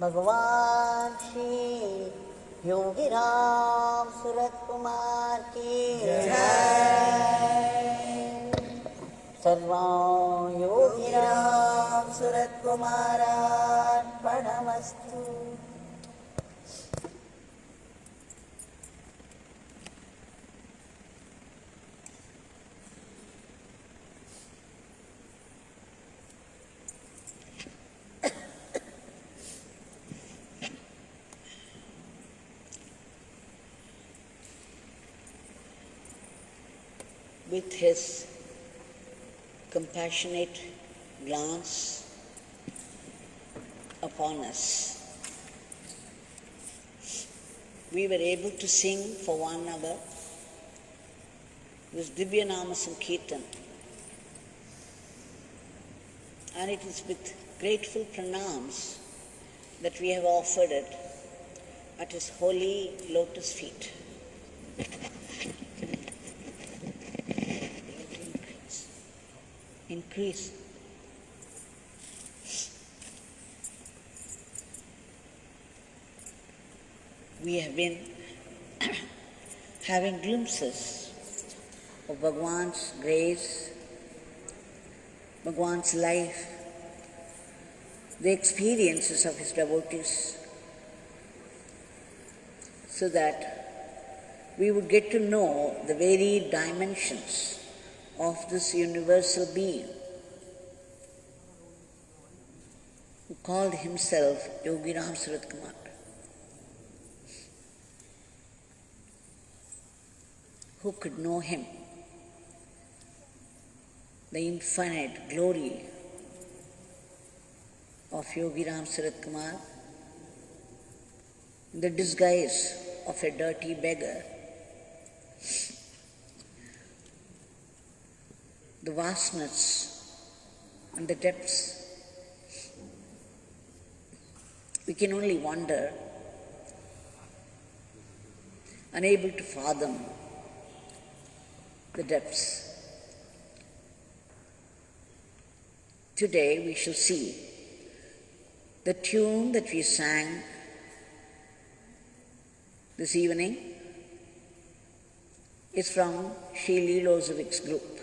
भगवान श्री योगी रामसूरतकुमार की जय। सर्वं योगी रामसूरतकुमारार्पणमस्तु। With his compassionate glance upon us, we were able to sing for one another this Divya Nama Sankirtan. And it is with grateful pranams that we have offered it at his holy lotus feet. Increase. We have been having glimpses of Bhagwan's grace, Bhagwan's life, the experiences of his devotees, so that we would get to know the varied dimensions of this universal being who called himself Yogi Ramsuratkumar. Who could know him? The infinite glory of Yogi Ramsuratkumar in the disguise of a dirty beggar. The vastness and the depths. We can only wonder, unable to fathom the depths. Today we shall see the tune that we sang this evening is from Srila Lozowick's group.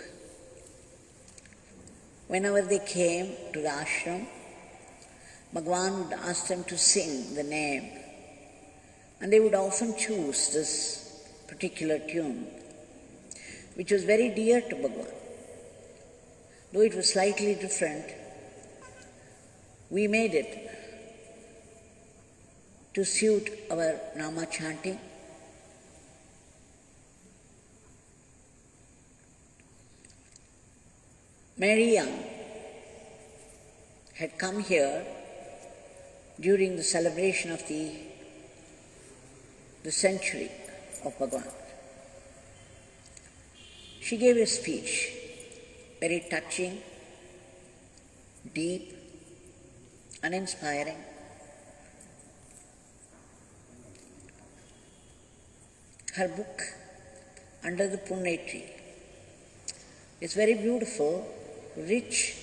Whenever they came to the ashram, Bhagwan would ask them to sing the name, and they would often choose this particular tune, which was very dear to Bhagwan. Though it was slightly different, we made it to suit our Nama chanting. Mary Young had come here during the celebration of the the century of Bhagwan. She gave a speech, very touching, deep, and inspiring. Her book, Under the Punnai Tree, is very beautiful, rich,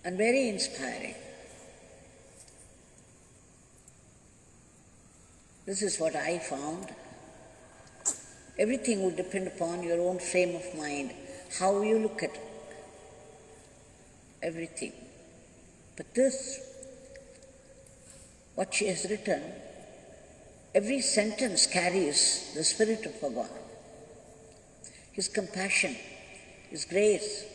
and very inspiring. This is what I found. Everything would depend upon your own frame of mind, how you look at everything. But this, what she has written, every sentence carries the spirit of Bhagwan, His compassion, His grace,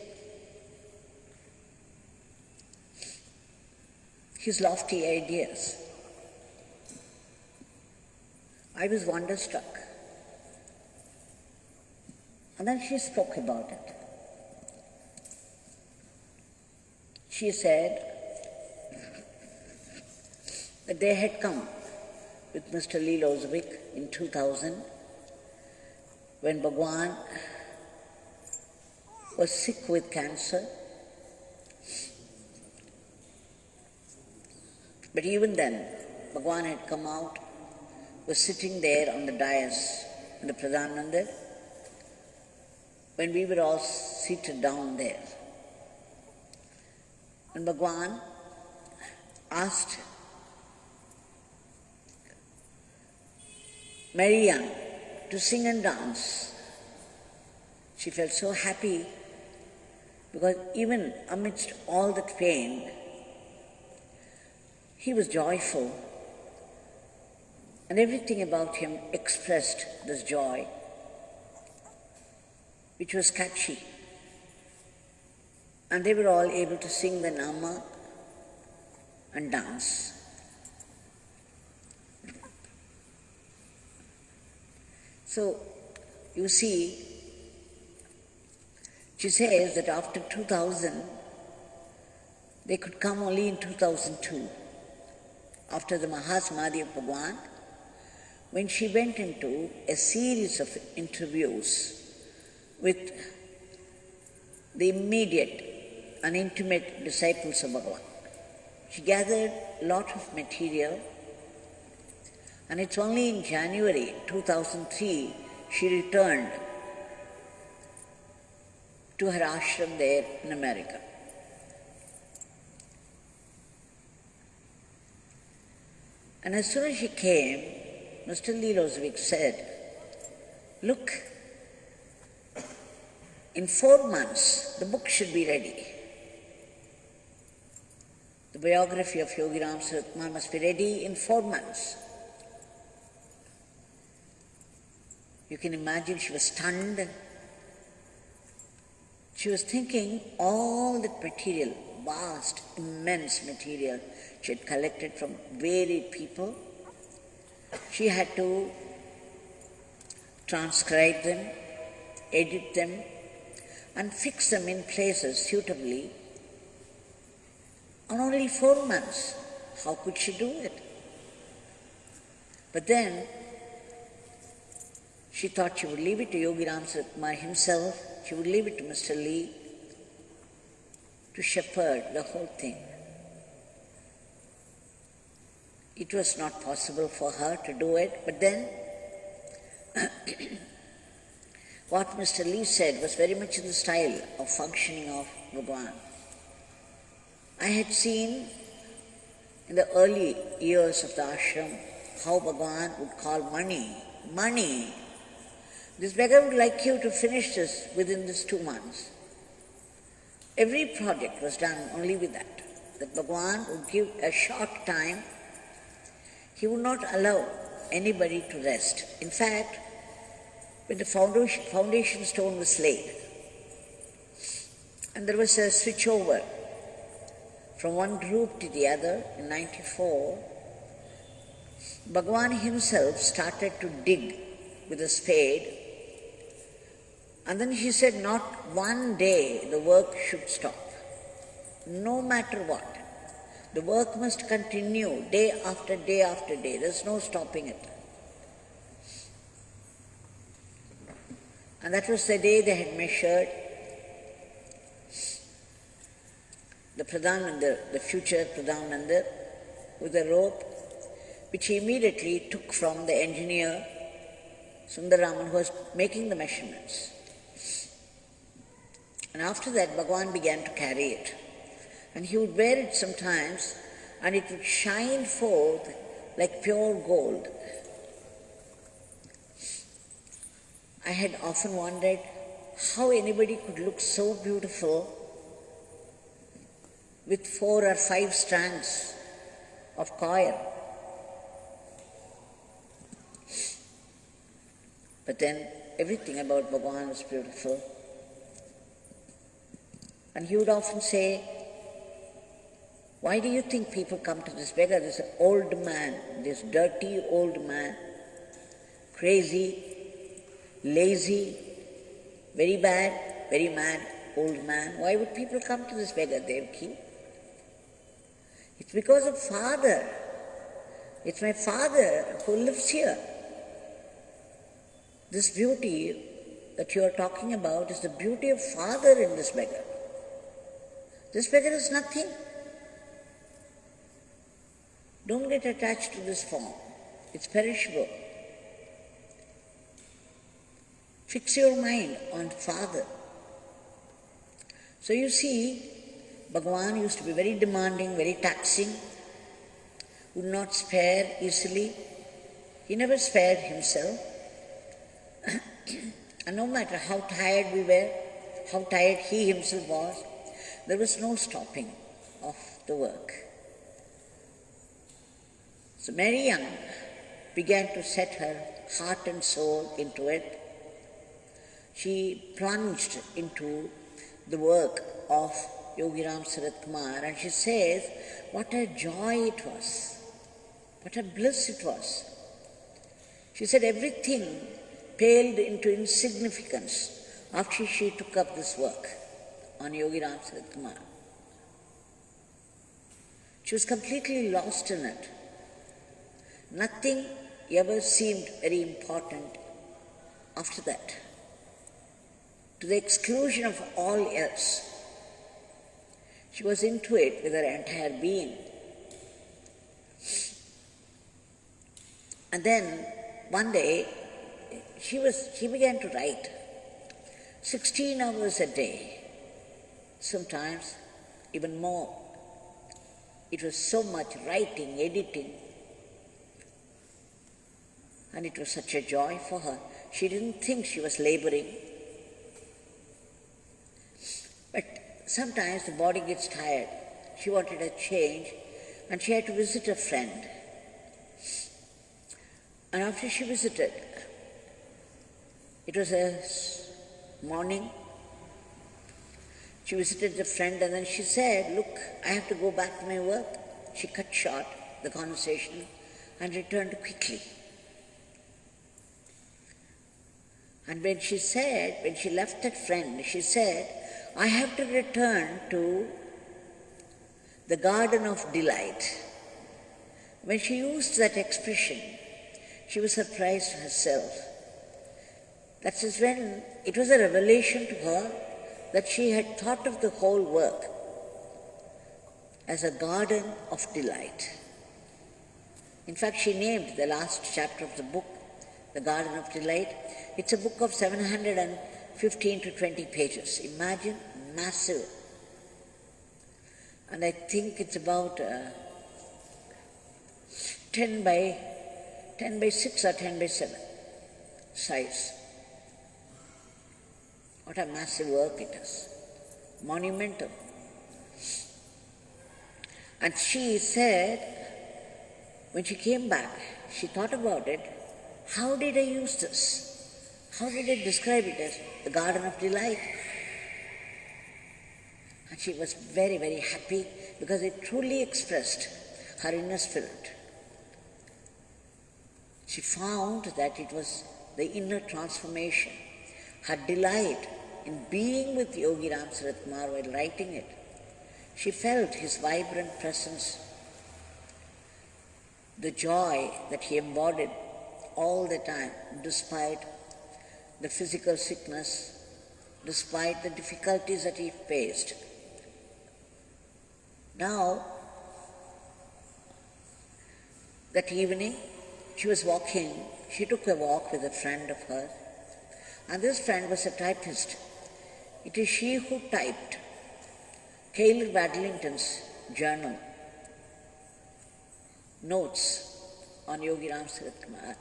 His lofty ideas. I was wonderstruck. And then she spoke about it. She said that they had come with Mr. Lozowick in 2000 when Bhagwan was sick with cancer. But even then, Bhagwan had come out, was sitting there on the dais in the Pradhan Mandir when we were all seated down there. And Bhagwan asked Mary Young to sing and dance. She felt so happy because even amidst all that pain, he was joyful, and everything about him expressed this joy, which was catchy. And they were all able to sing the Nama and dance. So, you see, she says that after 2000, they could come only in 2002, after the Mahasamadhi of Bhagwan, when she went into a series of interviews with the immediate and intimate disciples of Bhagwan. She gathered a lot of material, and it's only in January 2003 she returned to her ashram there in America. And as soon as she came, Mr. Lozowick said, "Look, in 4 months the book should be ready. The biography of Yogi Ramsuratkumar must be ready in 4 months." You can imagine she was stunned. She was thinking all that material, vast, immense material she had collected from varied people. She had to transcribe them, edit them, and fix them in places suitably. On only 4 months, how could she do it? But then, she thought she would leave it to Yogi Ramsuratkumar himself, she would leave it to Mr. Lee to shepherd the whole thing. It was not possible for her to do it, but then what Mr. Lee said was very much in the style of functioning of Bhagwan. I had seen in the early years of the ashram how Bhagwan would call money. This beggar would like you to finish this within these 2 months. Every project was done only with that Bhagwan would give a short time. He would not allow anybody to rest. In fact, when the foundation stone was laid, and there was a switchover from one group to the other in 94, Bhagwan himself started to dig with a spade, and then he said not one day the work should stop, no matter what. The work must continue day after day after day. There's no stopping it. And that was the day they had measured the Pradhananda, the future Pradhananda, with a rope, which he immediately took from the engineer, Sundaraman, who was making the measurements. And after that, Bhagwan began to carry it. And he would wear it sometimes, and it would shine forth like pure gold. I had often wondered how anybody could look so beautiful with 4 or 5 strands of coil. But then everything about Bhagwan was beautiful. And he would often say, why do you think people come to this beggar, this old man, this dirty old man, crazy, lazy, very bad, very mad old man? Why would people come to this beggar, Devaki? It's because of Father. It's my Father who lives here. This beauty that you are talking about is the beauty of Father in this beggar. This beggar is nothing. Don't get attached to this form. It's perishable. Fix your mind on Father. So you see, Bhagwan used to be very demanding, very taxing, would not spare easily. He never spared himself. And no matter how tired we were, how tired he himself was, there was no stopping of the work. So Mary Young began to set her heart and soul into it. She plunged into the work of Yogi Ramsuratkumar, and she says, what a joy it was, what a bliss it was. She said everything paled into insignificance after she took up this work on Yogi Ramsuratkumar. She was completely lost in it. Nothing ever seemed very important after that, to the exclusion of all else. She was into it with her entire being. And then one day she began to write 16 hours a day, sometimes even more. It was so much writing, editing, and it was such a joy for her. She didn't think she was laboring. But sometimes the body gets tired. She wanted a change, and she had to visit a friend. And after she visited, it was a morning, she visited the friend, and then she said, look, I have to go back to my work. She cut short the conversation and returned quickly. And when she left that friend, she said, I have to return to the garden of delight. When she used that expression, she was surprised herself. That is when it was a revelation to her that she had thought of the whole work as a garden of delight. In fact, she named the last chapter of the book The Garden of Delight. It's a book of 715 to 20 pages. Imagine, massive. And I think it's about 10 by 6 or 10 by 7 size. What a massive work it is. Monumental. And she said, when she came back, she thought about it, how did I use this? How did I describe it as the garden of delight? And she was very, very happy because it truly expressed her inner spirit. She found that it was the inner transformation, her delight in being with Yogi Ramsuratkumar while writing it. She felt his vibrant presence the joy that he embodied all the time, despite the physical sickness, despite the difficulties that he faced. Now, that evening, she took a walk with a friend of hers, and this friend was a typist. It is she who typed Caleb Wadlington's journal, notes on Yogi Ramsuratkumar.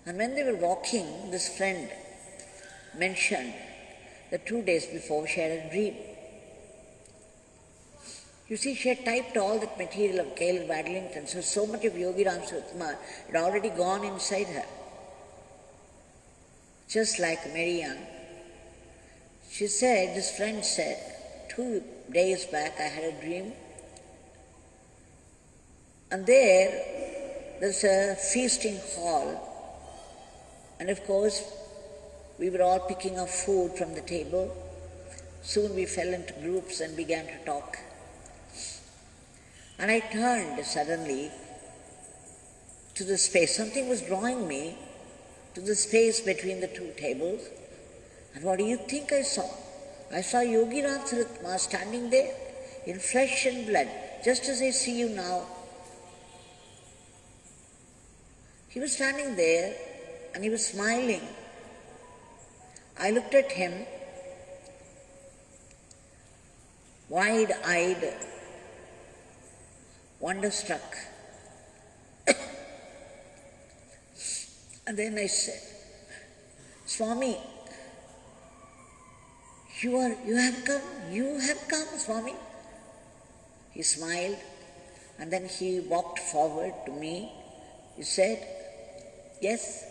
And when they were walking, this friend mentioned that 2 days before she had a dream. You see, she had typed all that material of Caleb Wadlington, so much of Yogi Ramsuratkumar had already gone inside her. Just like Mary Young. She said, this friend said, 2 days back I had a dream, and there's a feasting hall, and of course we were all picking up food from the table. Soon we fell into groups and began to talk. And I turned suddenly to the space. Something was drawing me to the space between the two tables. And what do you think I saw? I saw Yogi Ramsuratkumar standing there in flesh and blood, just as I see you now. He was standing there and he was smiling. I looked at him, wide-eyed, wonderstruck. And then I said, Swami, you have come, Swami. He smiled, and then he walked forward to me. He said, yes,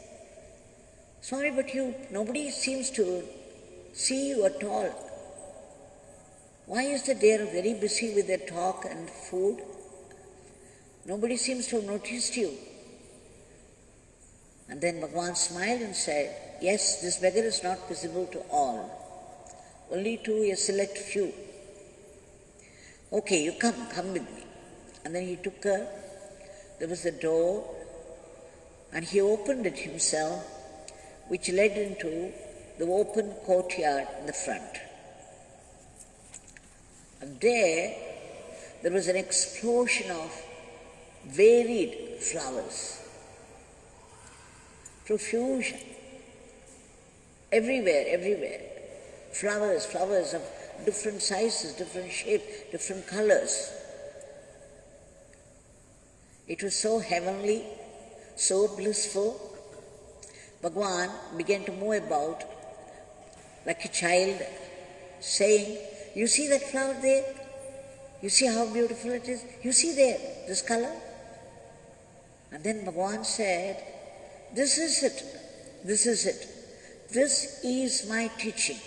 Swami, but nobody seems to see you at all. Why is it they are very busy with their talk and food? Nobody seems to have noticed you. And then Bhagwan smiled and said, yes, this beggar is not visible to all, only to a select few. Okay, you come with me. And then he took her, there was a door, and he opened it himself, which led into the open courtyard in the front. And there was an explosion of varied flowers, profusion, everywhere. Flowers of different sizes, different shapes, different colors. It was so heavenly, so blissful. Bhagwan began to move about like a child, saying, you see that flower there? You see how beautiful it is? You see there, this color? And then Bhagwan said, this is it. This is my teaching.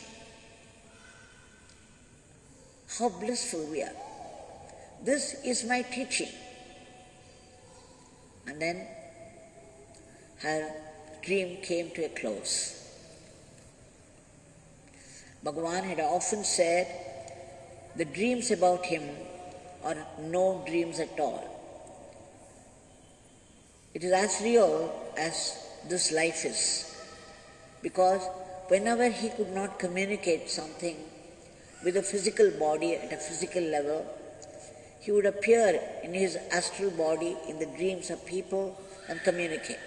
How blissful we are. This is my teaching. And then her dream came to a close. Bhagwan had often said, the dreams about him are no dreams at all. It is as real as this life is, because whenever he could not communicate something with a physical body at a physical level, he would appear in his astral body in the dreams of people and communicate.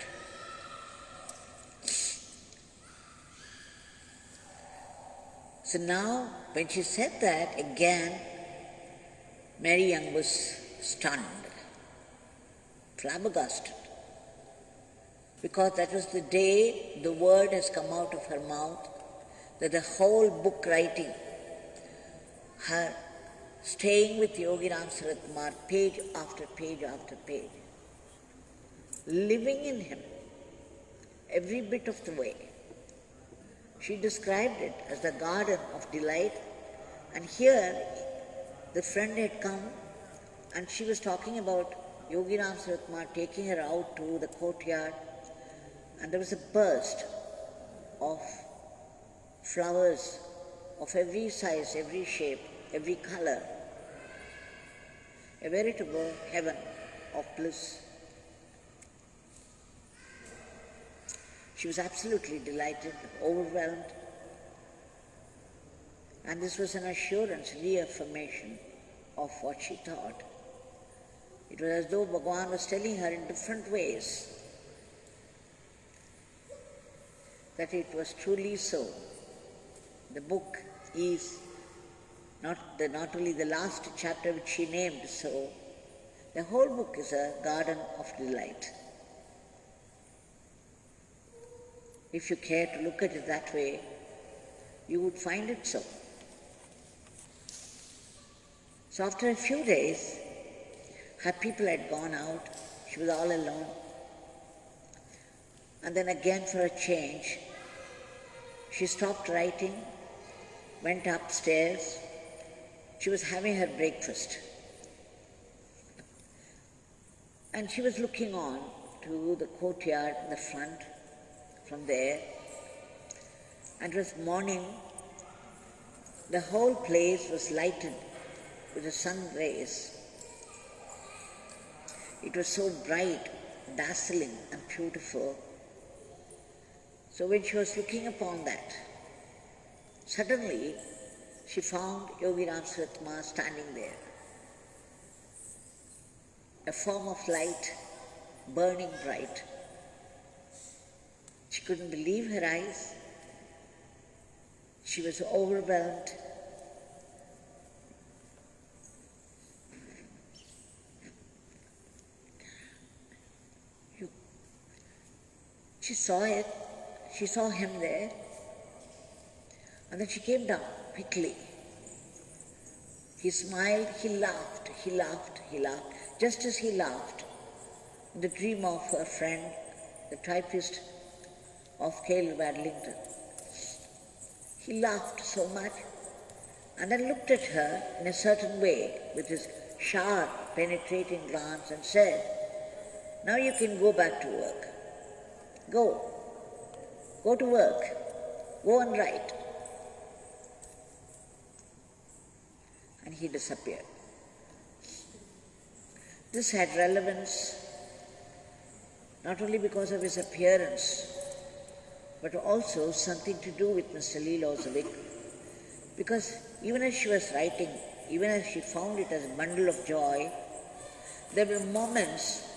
So now, when she said that, again, Mary Young was stunned, flabbergasted, because that was the day the word has come out of her mouth, that the whole book writing, her staying with Yogi Ramsuratkumar, page after page after page, living in him every bit of the way. She described it as the garden of delight, and here the friend had come and she was talking about Yogi Ramsuratkumar taking her out to the courtyard, and there was a burst of flowers of every size, every shape, every color, a veritable heaven of bliss. She was absolutely delighted, overwhelmed. And this was an assurance, reaffirmation of what she thought. It was as though Bhagwan was telling her in different ways that it was truly so. The book is not only the last chapter which she named so, the whole book is a garden of delight. If you care to look at it that way, you would find it so. So after a few days, her people had gone out, she was all alone. And then again for a change, she stopped writing, went upstairs. She was having her breakfast. And she was looking on to the courtyard in the front from there. And it was morning. The whole place was lighted with the sun rays. It was so bright, dazzling and beautiful. So when she was looking upon that, suddenly she found Yogi Ramsuratkumar standing there. A form of light, burning bright. She couldn't believe her eyes. She was overwhelmed. She saw it. She saw him there. And then she came down quickly. He smiled, he laughed, he laughed, he laughed. Just as he laughed in the dream of her friend, the typist of Cale Wadlington. He laughed so much and then looked at her in a certain way with his sharp, penetrating glance and said, "Now you can go back to work. Go. Go to work. Go and write." And he disappeared. This had relevance not only because of his appearance, but also something to do with Mr. Lozowick, because even as she was writing, even as she found it as a bundle of joy, there were moments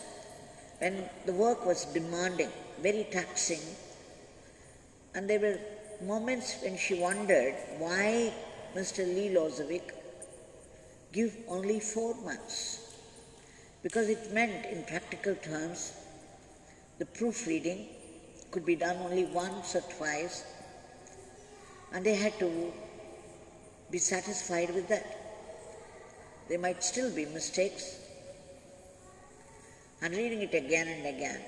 when the work was demanding, very taxing, and there were moments when she wondered why Mr. Lozowick give only 4 months, because it meant in practical terms the proofreading could be done only once or twice, and they had to be satisfied with that. There might still be mistakes, and reading it again and again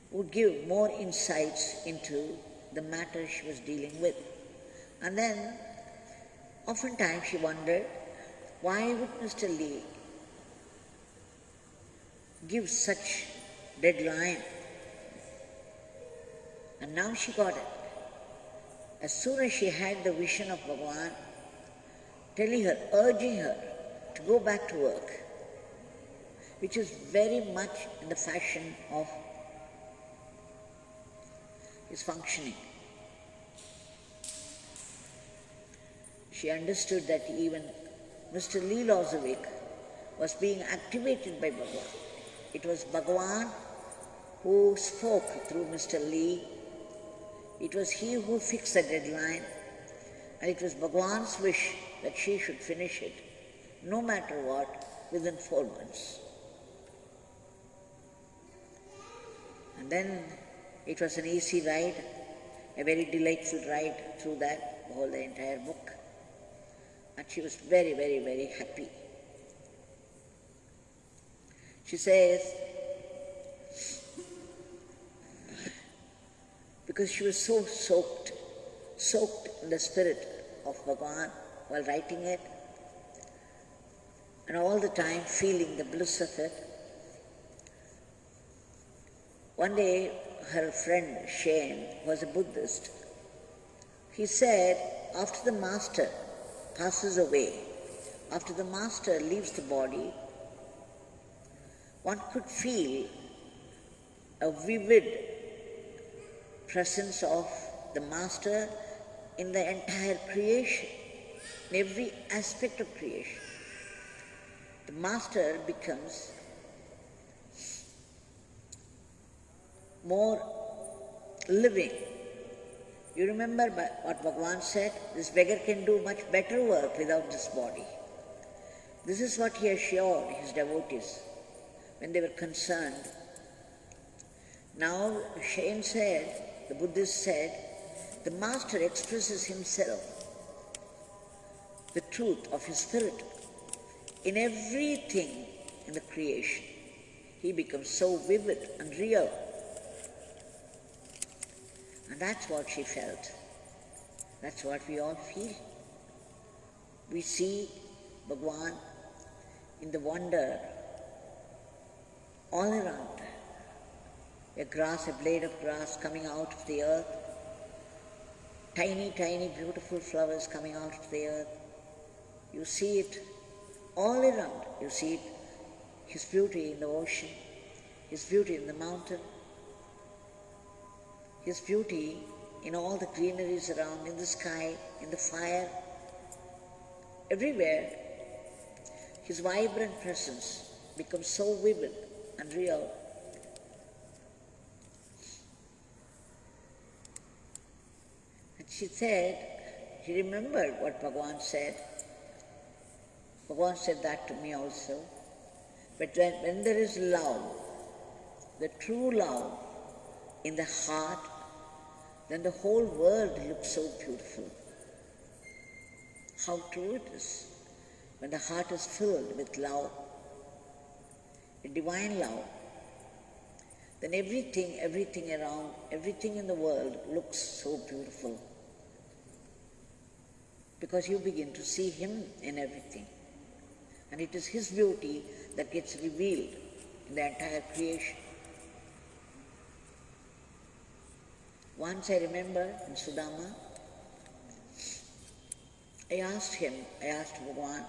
would give more insights into the matter she was dealing with. And then, oftentimes she wondered, why would Mr. Lee give such deadline? And now she got it. As soon as she had the vision of Bhagwan telling her, urging her to go back to work, which is very much in the fashion of his functioning. She understood that even Mr. Lozowick was being activated by Bhagwan. It was Bhagwan who spoke through Mr. Lee. It was he who fixed the deadline, and it was Bhagwan's wish that she should finish it, no matter what, within 4 months. And then it was an easy ride, a very delightful ride through that, the entire book. And she was very, very, very happy. She says, because she was so soaked in the spirit of Bhagwan while writing it, and all the time feeling the bliss of it. One day, her friend Shane was a Buddhist. He said, after the master passes away, after the master leaves the body, one could feel a vivid presence of the Master in the entire creation, in every aspect of creation. The Master becomes more living. You remember what Bhagwan said? This beggar can do much better work without this body. This is what he assured his devotees when they were concerned. Now, Shain said, the Buddhist said, the Master expresses himself, the truth of his spirit, in everything in the creation. He becomes so vivid and real. And that's what she felt. That's what we all feel. We see Bhagwan in the wonder all around. A blade of grass coming out of the earth, tiny, tiny, beautiful flowers coming out of the earth. You see it all around. You see it, his beauty in the ocean, his beauty in the mountain, his beauty in all the greeneries around, in the sky, in the fire, everywhere. His vibrant presence becomes so vivid and real. And she said, she remembered what Bhagwan said. Bhagwan said that to me also. But when there is love, the true love in the heart, then the whole world looks so beautiful. How true it is. When the heart is filled with love, a divine love, then everything around, everything in the world looks so beautiful. Because you begin to see him in everything. And it is his beauty that gets revealed in the entire creation. Once I remember in Sudama, I asked Bhagwan,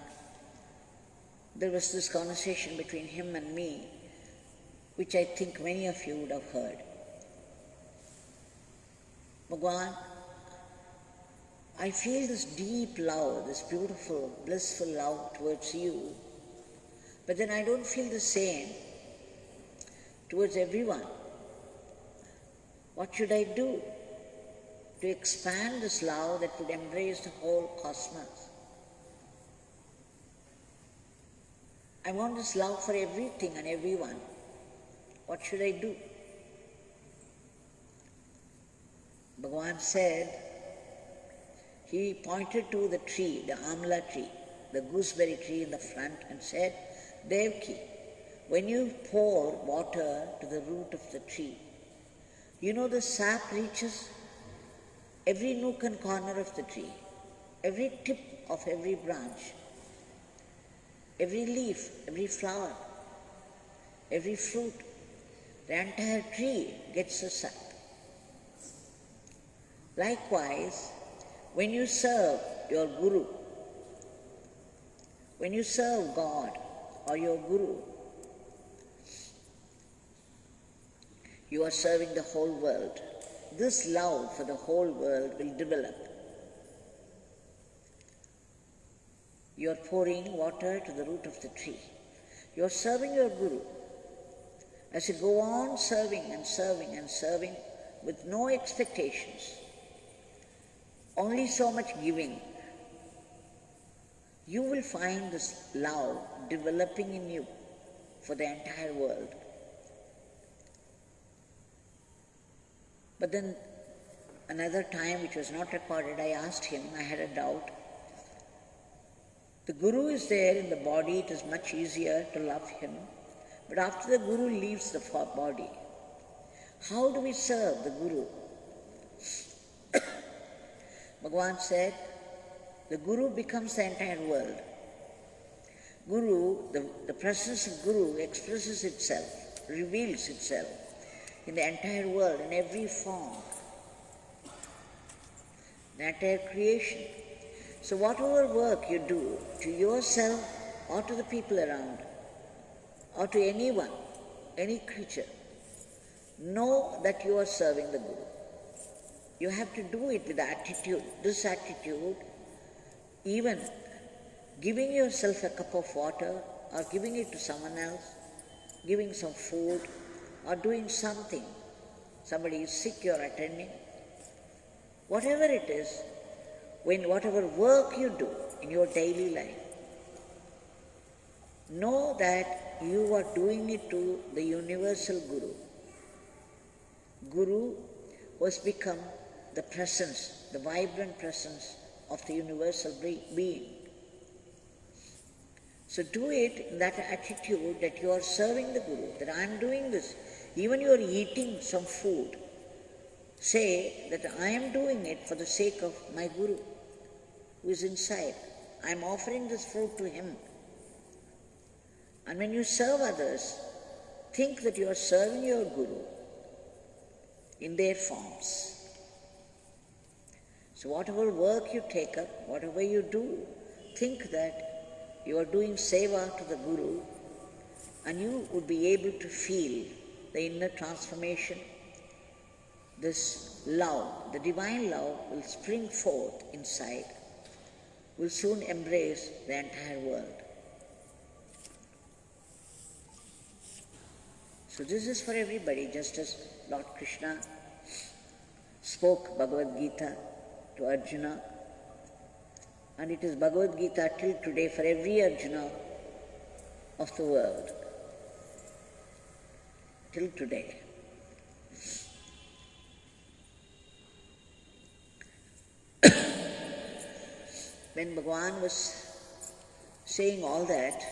there was this conversation between him and me, which I think many of you would have heard. Bhagwan, I feel this deep love, this beautiful, blissful love towards you, but then I don't feel the same towards everyone. What should I do to expand this love that would embrace the whole cosmos? I want this love for everything and everyone. What should I do? Bhagwan said, he pointed to the tree, the amla tree, the gooseberry tree in the front, and said, Devaki, when you pour water to the root of the tree, you know the sap reaches every nook and corner of the tree, every tip of every branch, every leaf, every flower, every fruit. The entire tree gets the sap. Likewise, when you serve your Guru, when you serve God or your Guru, you are serving the whole world. This love for the whole world will develop. You are pouring water to the root of the tree. You are serving your Guru. As you go on serving and serving and serving with no expectations, only so much giving, you will find this love developing in you for the entire world. But then another time, which was not recorded, I asked him, I had a doubt. The Guru is there in the body, it is much easier to love him. But after the Guru leaves the body, how do we serve the Guru? Bhagwan said, the Guru becomes the entire world. Guru, the presence of Guru expresses itself, reveals itself in the entire world, in every form, the entire creation. So whatever work you do to yourself or to the people around, or to anyone, any creature, know that you are serving the Guru. You have to do it with attitude. This attitude, even giving yourself a cup of water or giving it to someone else, giving some food or doing something. Somebody is sick, you are attending. Whatever it is, whatever work you do in your daily life, know that you are doing it to the universal Guru. Guru was become the presence, the vibrant presence of the universal being. So do it in that attitude that you are serving the Guru, that I am doing this. Even you are eating some food, say that I am doing it for the sake of my Guru who is inside. I am offering this food to him. And when you serve others, think that you are serving your Guru in their forms. So whatever work you take up, whatever you do, think that you are doing Seva to the Guru, and you would be able to feel the inner transformation. This love, the divine love, will spring forth inside, will soon embrace the entire world. So this is for everybody, just as Lord Krishna spoke Bhagavad Gita to Arjuna, and it is Bhagavad Gita till today for every Arjuna of the world, till today. When Bhagwan was saying all that,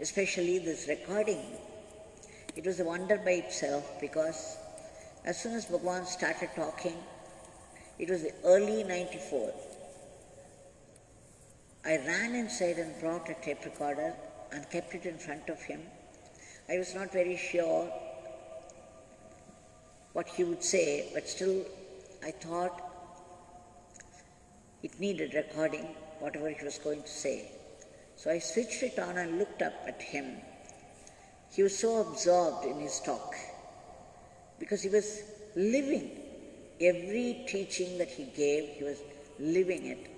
especially this recording, it was a wonder by itself, because as soon as Bhagwan started talking, it was the early 94. I ran inside and brought a tape recorder and kept it in front of him. I was not very sure what he would say, but still I thought it needed recording, whatever he was going to say. So I switched it on and looked up at him. He was so absorbed in his talk because he was living every teaching that he gave, he was living it.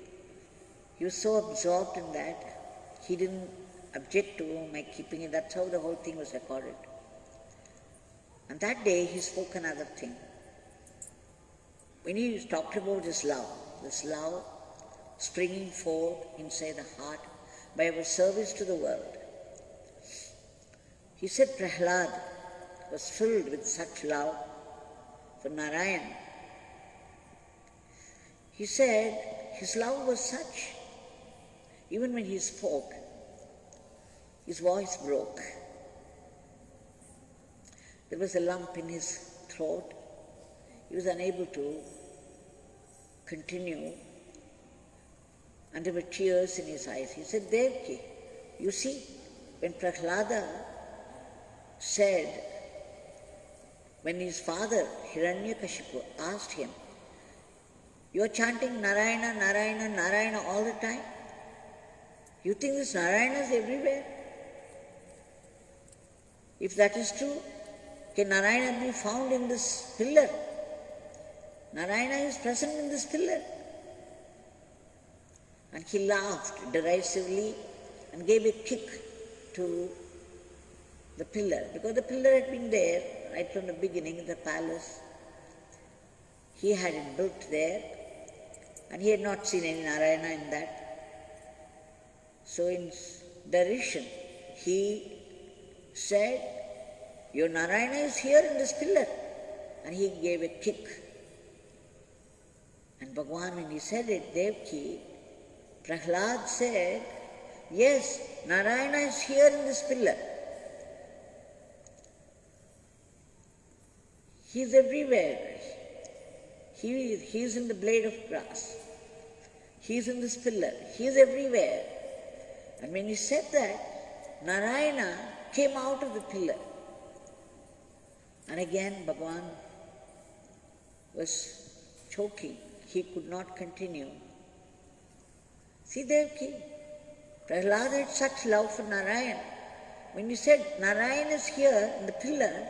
He was so absorbed in that, he didn't object to my keeping it. That's how the whole thing was recorded. And that day he spoke another thing. When he talked about this love springing forth inside the heart by our service to the world, he said Prahlad was filled with such love for Narayan. He said his love was such, even when he spoke, his voice broke. There was a lump in his throat. He was unable to continue, and there were tears in his eyes. He said, Devaki, you see, when Prahlada said, when his father Hiranyakashipu asked him, you are chanting Narayana, Narayana, Narayana all the time? You think this Narayana is everywhere? If that is true, can Narayana be found in this pillar? Narayana is present in this pillar. And he laughed derisively and gave a kick to the pillar, because the pillar had been there right from the beginning in the palace. He had it built there, and he had not seen any Narayana in that. So in derision, he said, your Narayana is here in this pillar. And he gave a kick. And Bhagwan, when he said it, Devaki, Prahlad said, yes, Narayana is here in this pillar. He is everywhere. He is in the blade of grass. He is in this pillar. He is everywhere. And when he said that, Narayana came out of the pillar. And again Bhagwan was choking. He could not continue. See, Devaki, Prahlad had such love for Narayan. When he said Narayan is here in the pillar,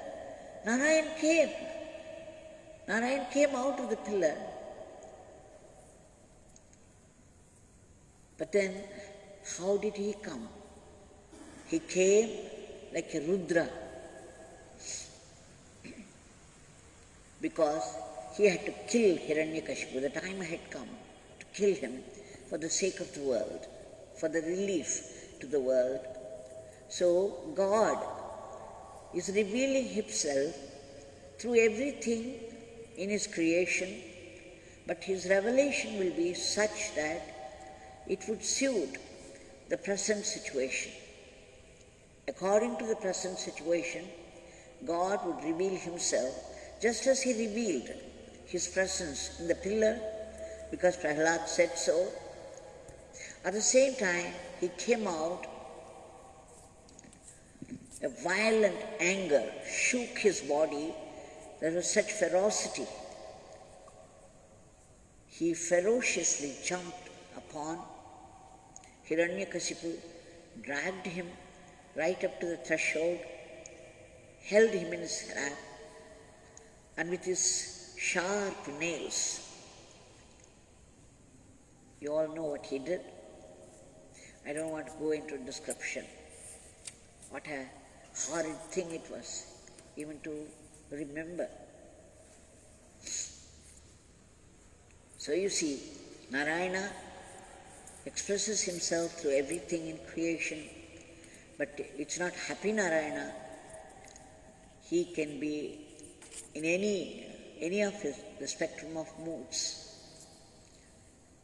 Narayan came. Narayan came out of the pillar, but then how did he come? He came like a Rudra because he had to kill Hiranyakashipu. The time had come to kill him for the sake of the world, for the relief to the world. So God is revealing himself through everything in his creation, but his revelation will be such that it would suit the present situation. According to the present situation, God would reveal himself just as he revealed his presence in the pillar, because Prahlad said so. At the same time, he came out, a violent anger shook his body. There was such ferocity. He ferociously jumped upon Hiranyakashipu, dragged him right up to the threshold, held him in his hand, and with his sharp nails, you all know what he did. I don't want to go into a description. What a horrid thing it was, even to remember. So you see, Narayana expresses himself through everything in creation, but it's not happy Narayana. He can be in any of the spectrum of moods,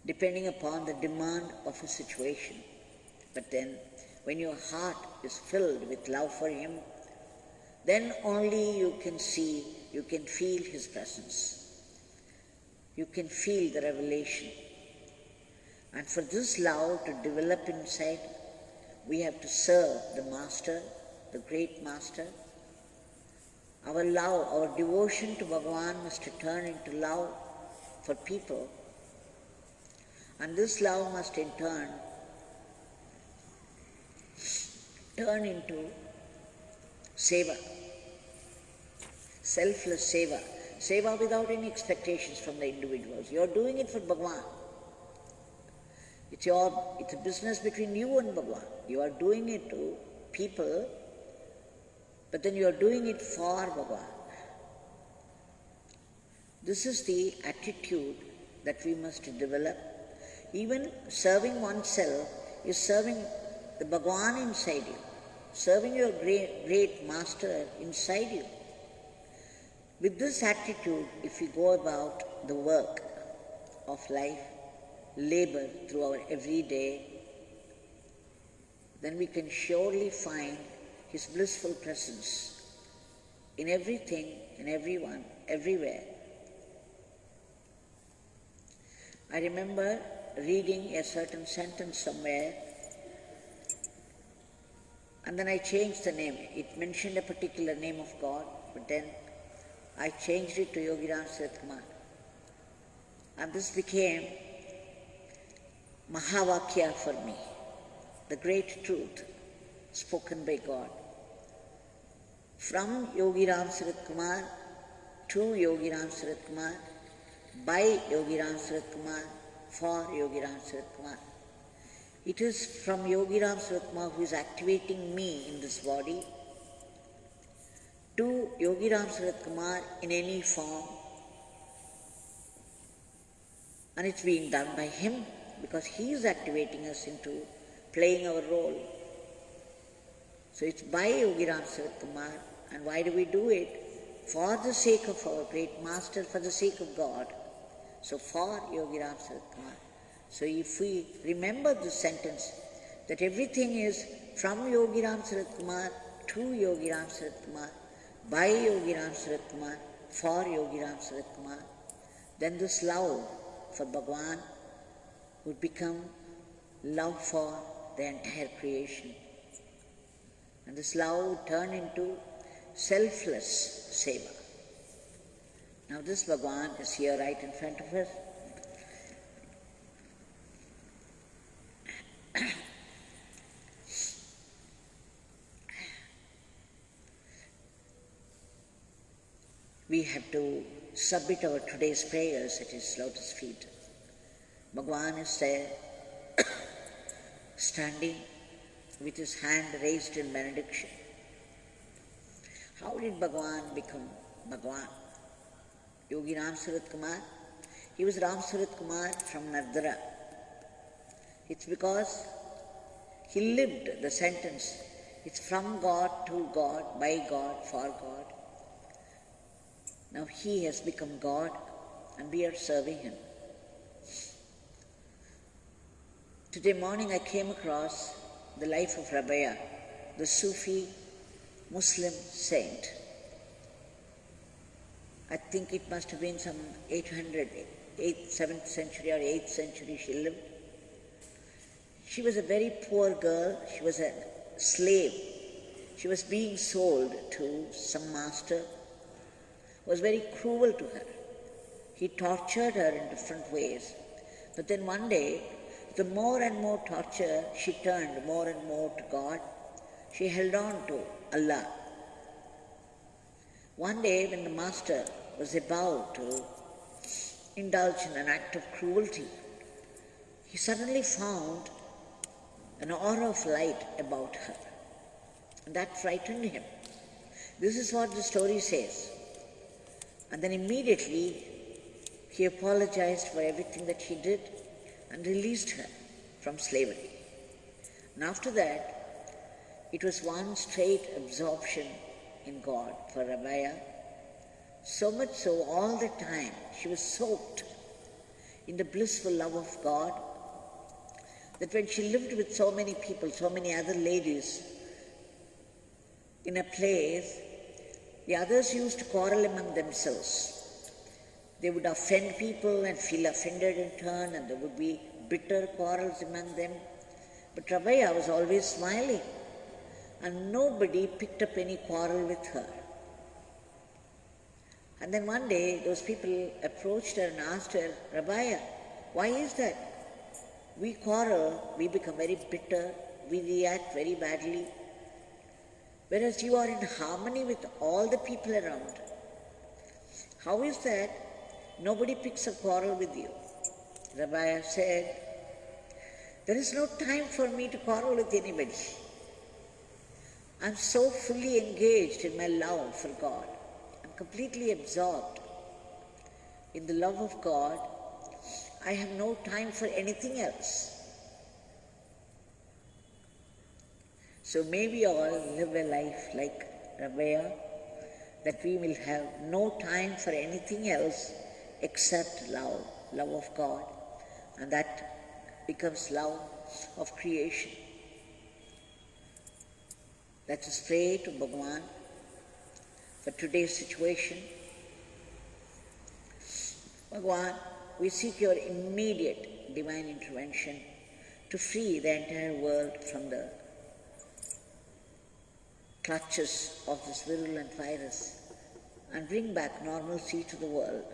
depending upon the demand of a situation. But then, when your heart is filled with love for him, then only you can see, you can feel his presence. You can feel the revelation. And for this love to develop inside, we have to serve the Master, the great Master. Our love, our devotion to Bhagwan must turn into love for people. And this love must in turn into Seva, selfless Seva. Seva without any expectations from the individuals. You are doing it for Bhagwan. It's a business between you and Bhagwan. You are doing it to people, but then you are doing it for Bhagwan. This is the attitude that we must develop. Even serving oneself is serving the Bhagwan inside you, serving your great Master inside you. With this attitude, if we go about the work of life, labor through our everyday, then we can surely find his blissful presence in everything, in everyone, everywhere. I remember reading a certain sentence somewhere, and then I changed the name. It mentioned a particular name of God, but then I changed it to Yogi Ramsuratkumar. And this became Mahavakya for me, the great truth spoken by God. From Yogi Ramsuratkumar to Yogi Ramsuratkumar, by Yogi Ramsuratkumar, for Yogi Ramsuratkumar. It is from Yogi Ramsuratkumar who is activating me in this body to Yogi Ramsuratkumar in any form, and it's being done by him because he is activating us into playing our role. So it's by Yogi Ramsuratkumar, and why do we do it? For the sake of our great Master, for the sake of God. So for Yogi Ramsuratkumar. So if we remember this sentence, that everything is from Yogi Ramsuratkumar to Yogi Ramsuratkumar, by Yogi Ramsuratkumar, for Yogi Ramsuratkumar, then this love for Bhagwan would become love for the entire creation. And this love would turn into selfless Seva. Now this Bhagwan is here right in front of us. we have to submit our today's prayers at his lotus feet. Bhagwan is there, standing with his hand raised in benediction. How did Bhagwan become Bhagwan? Yogi Ramsuratkumar, he was Ramsuratkumar from Nardara. It's because he lived the sentence, it's from God, to God, by God, for God. Now he has become God and we are serving him. Today morning I came across the life of Rabaya, the Sufi Muslim saint. I think it must have been some 7th century or 8th century she lived. She was a very poor girl. She was a slave. She was being sold to some master who was very cruel to her. He tortured her in different ways. But then one day, the more and more torture, she turned more and more to God. She held on to Allah. One day when the master was about to indulge in an act of cruelty, he suddenly found an aura of light about her. And that frightened him. This is what the story says. And then immediately he apologized for everything that he did and released her from slavery. And after that, it was one straight absorption in God for Rabaya. So much so, all the time, she was soaked in the blissful love of God, that when she lived with so many people, so many other ladies in a place, the others used to quarrel among themselves. They would offend people and feel offended in turn, and there would be bitter quarrels among them. But Rabaya was always smiling, and nobody picked up any quarrel with her. And then one day, those people approached her and asked her, Rabaya, why is that? We quarrel, we become very bitter, we react very badly, whereas you are in harmony with all the people around. How is that nobody picks a quarrel with you? Rabaya said, there is no time for me to quarrel with anybody. I'm so fully engaged in my love for God. I'm completely absorbed in the love of God. I have no time for anything else. So may we all live a life like Rabaya, that we will have no time for anything else except love, love of God, and that becomes love of creation. Let us pray to Bhagwan for today's situation. Bhagwan, we seek your immediate divine intervention to free the entire world from the clutches of this virulent virus and bring back normalcy to the world.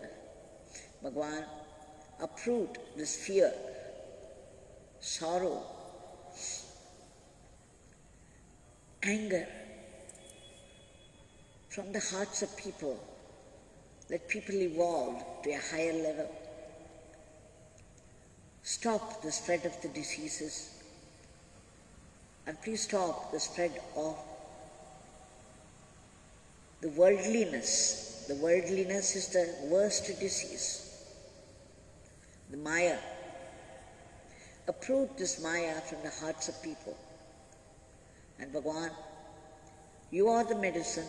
Bhagwan, uproot this fear, sorrow, anger from the hearts of people. Let people evolve to a higher level. Stop the spread of the diseases, and please stop the spread of the worldliness. The worldliness is the worst disease. The Maya. Uproot this Maya from the hearts of people. And Bhagwan, you are the medicine.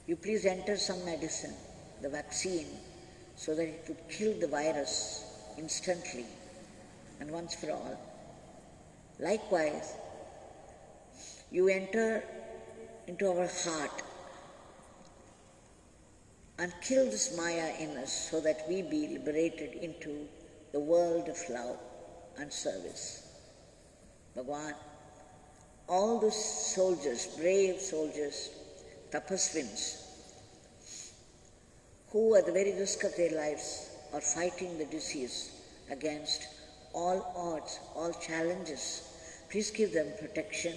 You please enter some medicine, the vaccine, so that it would kill the virus instantly and once for all. Likewise, you enter into our heart and kill this Maya in us so that we be liberated into the world of love and service. Bhagwan, all those soldiers, brave soldiers, tapasvins, who at the very risk of their lives are fighting the disease against all odds, all challenges, please give them protection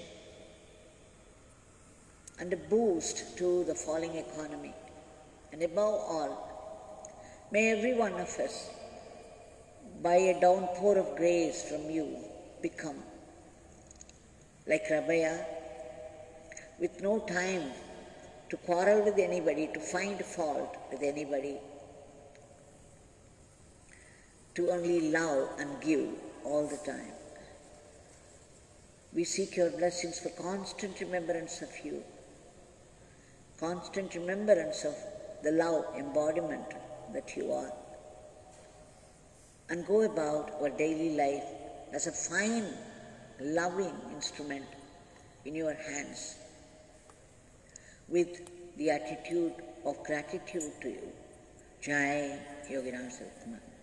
and a boost to the falling economy And above all, may every one of us, by a downpour of grace from you, become like Rabaya, with no time to quarrel with anybody, to find fault with anybody, to only love and give all the time. We seek your blessings for constant remembrance of you, constant remembrance of the love embodiment that you are, and go about our daily life as a fine, loving instrument in your hands with the attitude of gratitude to you. Jai Yogi Ramsuratkumar.